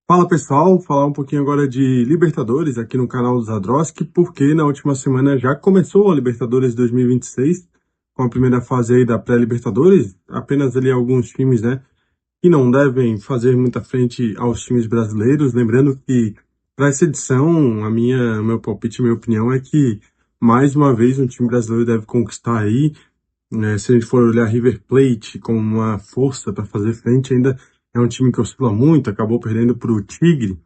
Fala pessoal, falar um pouquinho agora de Libertadores aqui no canal do Zadroski, porque na última semana já começou a Libertadores 2026, com a primeira fase aí da pré-Libertadores, apenas ali alguns times, né, que não devem fazer muita frente aos times brasileiros, lembrando que para essa edição, meu palpite, minha opinião é que mais uma vez um time brasileiro deve conquistar aí, né, se a gente for olhar River Plate como uma força para fazer frente, ainda é um time que oscila muito, acabou perdendo para o Tigre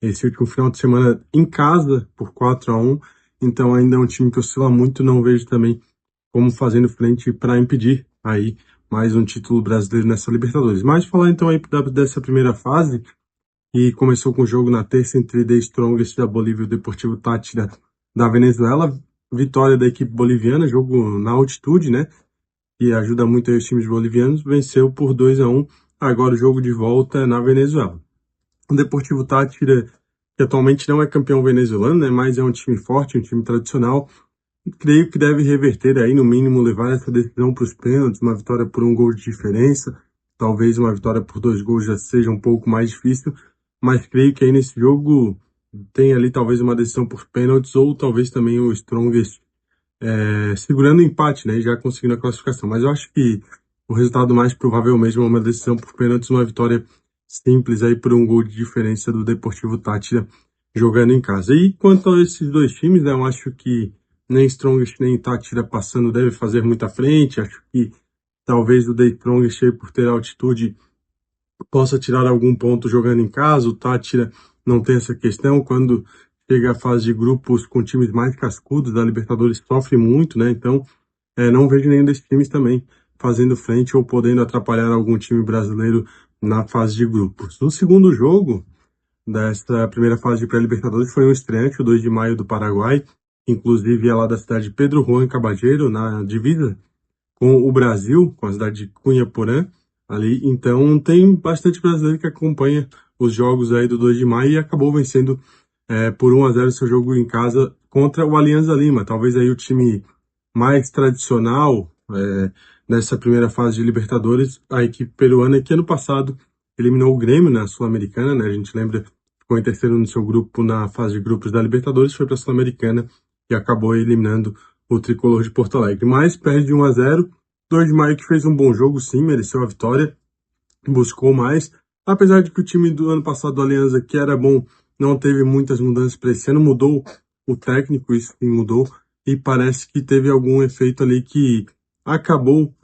esse último final de semana em casa por 4-1, então ainda é um time que oscila muito, não vejo também como fazendo frente para impedir aí mais um título brasileiro nessa Libertadores. Mas falar então aí dessa primeira fase, que começou com o jogo na terça entre The Strongest da Bolívia e o Deportivo Táchira da Venezuela, vitória da equipe boliviana, jogo na altitude, né? Que ajuda muito aí os times bolivianos, venceu por 2-1. Agora o jogo de volta é na Venezuela. O Deportivo Táchira, que atualmente não é campeão venezuelano, né, mas é um time forte, um time tradicional, creio que deve reverter aí, no mínimo, levar essa decisão para os pênaltis, uma vitória por um gol de diferença, talvez uma vitória por 2 gols já seja um pouco mais difícil, mas creio que aí nesse jogo tem ali talvez uma decisão por pênaltis, ou talvez também o Strongest segurando o empate, né, e já conseguindo a classificação. Mas eu acho que o resultado mais provável mesmo é uma decisão por pênaltis, uma vitória simples aí por um gol de diferença do Deportivo Táchira jogando em casa. E quanto a esses dois times, né, eu acho que nem Strongest nem Táchira passando deve fazer muita frente. Acho que talvez o The Strongest aí, por ter altitude, possa tirar algum ponto jogando em casa. O Táchira não tem essa questão. Quando chega a fase de grupos com times mais cascudos da Libertadores, sofre muito, né? Então, não vejo nenhum desses times também fazendo frente ou podendo atrapalhar algum time brasileiro na fase de grupos. O segundo jogo desta primeira fase de pré-Libertadores foi um estreante, o 2 de maio do Paraguai, inclusive é lá da cidade de Pedro Juan Cabageiro, na divisa com o Brasil, com a cidade de Cunha Porã, ali. Então tem bastante brasileiro que acompanha os jogos aí do 2 de maio e acabou vencendo por 1-0 seu jogo em casa contra o Alianza Lima. Talvez aí o time mais tradicional nessa primeira fase de Libertadores, a equipe peruana que ano passado eliminou o Grêmio na Sul-Americana, né? A gente lembra, ficou em terceiro no seu grupo na fase de grupos da Libertadores, foi para a Sul-Americana e acabou eliminando o tricolor de Porto Alegre. Mas perde de 1-0. 2 de maio que fez um bom jogo, sim, mereceu a vitória, buscou mais. Apesar de que o time do ano passado do Alianza, que era bom, não teve muitas mudanças para esse ano, mudou o técnico, isso sim mudou, e parece que teve algum efeito ali que acabou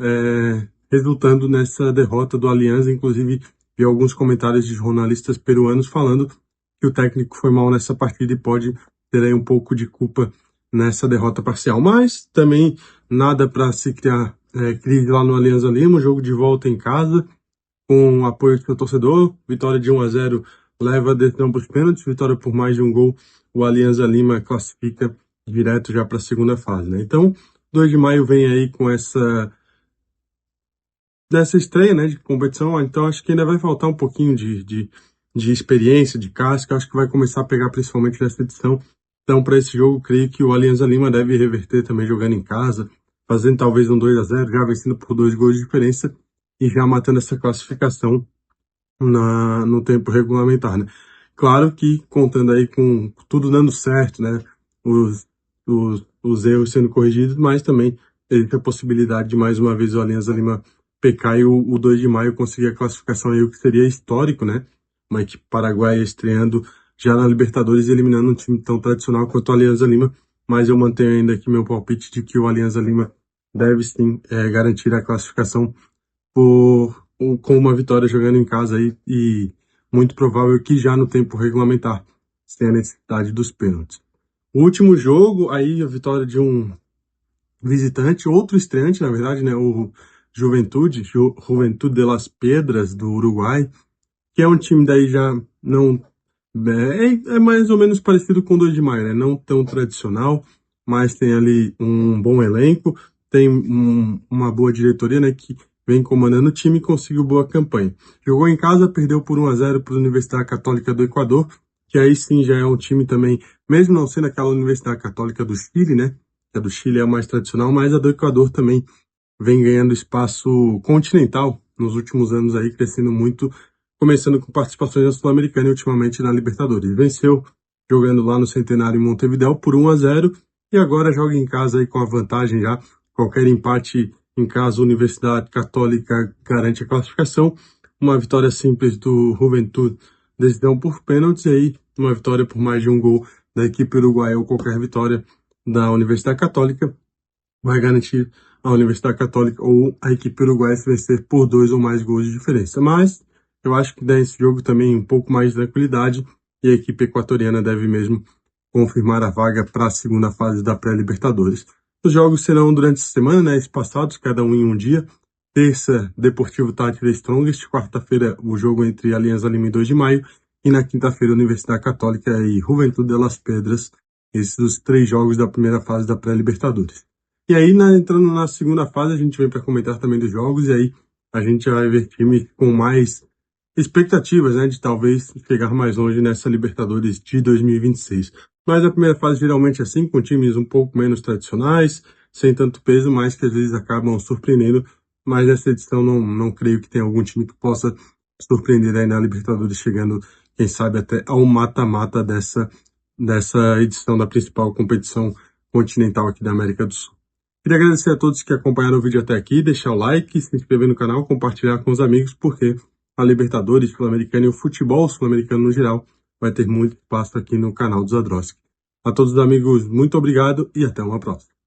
resultando nessa derrota do Alianza. Inclusive, vi alguns comentários de jornalistas peruanos falando que o técnico foi mal nessa partida e pode ter aí um pouco de culpa nessa derrota parcial. Mas também nada para se criar crise lá no Alianza Lima, jogo de volta em casa, com o apoio do seu torcedor, vitória de 1-0 leva a decisão para os pênaltis, vitória por mais de um gol, o Alianza Lima classifica direto já para a segunda fase, né? Então, 2 de maio vem aí com dessa estreia, né, de competição, então acho que ainda vai faltar um pouquinho de experiência, de casca, acho que vai começar a pegar principalmente nessa edição. Então, para esse jogo, creio que o Alianza Lima deve reverter também jogando em casa, fazendo talvez um 2-0, já vencendo por 2 gols de diferença e já matando essa classificação no tempo regulamentar, né? Claro que contando aí com tudo dando certo, né? Os erros sendo corrigidos, mas também existe a possibilidade de mais uma vez o Alianza Lima pecar e o 2 de maio conseguir a classificação aí, o que seria histórico, né? Uma equipe paraguaia estreando já na Libertadores e eliminando um time tão tradicional quanto o Alianza Lima, mas eu mantenho ainda aqui meu palpite de que o Alianza Lima deve sim garantir a classificação com uma vitória jogando em casa aí, e muito provável que já no tempo regulamentar tenha a necessidade dos pênaltis. O último jogo, aí a vitória de um visitante, outro estreante, na verdade, né, o Juventude de las Pedras, do Uruguai, que é um time daí já não... É mais ou menos parecido com o 2 de maio, né? Não tão tradicional, mas tem ali um bom elenco, tem uma boa diretoria, né, que vem comandando o time e conseguiu boa campanha. Jogou em casa, perdeu por 1-0 para a Universidade Católica do Equador, que aí sim já é um time também, mesmo não sendo aquela Universidade Católica do Chile, né? A do Chile é a mais tradicional, mas a do Equador também vem ganhando espaço continental nos últimos anos aí, crescendo muito começando com participações na Sul-Americana e ultimamente na Libertadores. Venceu jogando lá no Centenário em Montevidéu por 1-0 e agora joga em casa aí com a vantagem já. Qualquer empate em casa, a Universidade Católica garante a classificação. Uma vitória simples do Juventude, decisão por pênaltis, e aí uma vitória por mais de um gol da equipe uruguaia ou qualquer vitória da Universidade Católica vai garantir a Universidade Católica ou a equipe uruguaia se vencer por 2 ou mais gols de diferença. Mas eu acho que dá esse jogo também um pouco mais de tranquilidade e a equipe equatoriana deve mesmo confirmar a vaga para a segunda fase da pré-Libertadores. Os jogos serão durante a semana, né, espaçados, cada um em um dia. Terça, Deportivo Táchira Strongest. Quarta-feira, o jogo entre Alianza Lima em 2 de maio. E na quinta-feira, Universidade Católica e Juventude de Las Pedras. Esses os 3 jogos da primeira fase da pré-Libertadores. E aí, entrando na segunda fase, a gente vem para comentar também dos jogos. E aí, a gente vai ver time com mais expectativas, né, de talvez chegar mais longe nessa Libertadores de 2026. Mas a primeira fase geralmente é assim, com times um pouco menos tradicionais, sem tanto peso, mas que às vezes acabam surpreendendo. Mas essa edição não creio que tenha algum time que possa surpreender aí na Libertadores, chegando, quem sabe, até ao mata-mata dessa edição da principal competição continental aqui da América do Sul. Queria agradecer a todos que acompanharam o vídeo até aqui, deixar o like, se inscrever no canal, compartilhar com os amigos, porque a Libertadores Sul-Americana e o futebol sul-americano no geral vai ter muito espaço aqui no canal do Zadroski. A todos os amigos, muito obrigado e até uma próxima.